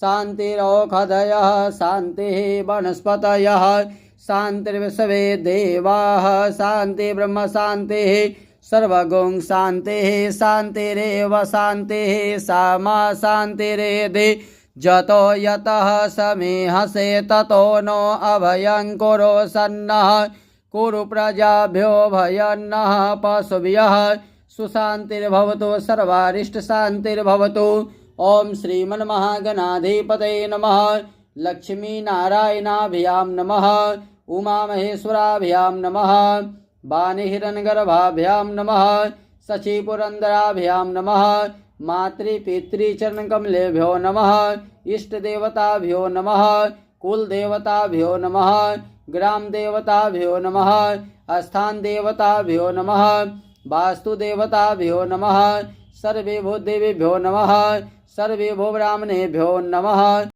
शान्तिरौषधयः शान्तिः वनस्पतयः शान्तिर्विश्वे देवाः शान्ति ब्रह्म शान्तिः सर्वगुण शान्तिः शान्तिरेव शान्तिः सा मा शान्तिरेधि जतो यतः समीहसे ततो नो अभयं कुरु सन्नः कुरु प्रजाभ्यो भयन्नः पशुभ्यः सुशान्तिर्भवतु सर्वारिष्टशान्तिर्भवतु। ओम श्रीमन्महागणाधिपतये नमः। लक्ष्मीनारायणाभ्यां नमः। उमामहेश्वराभ्यां नमः। वाणीहिरण्यगर्भाभ्यां नमः। शचीपुरन्दराभ्यां नमः। मातृपितृचरणकमलेभ्यो नमः। इष्टदेवताभ्यो नमः। कुलदेवताभ्यो नमः। ग्रामदेवताभ्यो नमः। स्थानदेवताभ्यो नमः। वास्तुदेवताभ्यो नमः। सर्वेभ्यो देवेभ्यो नमः। सर्वेभ्यो ब्राह्मणेभ्यो नमः।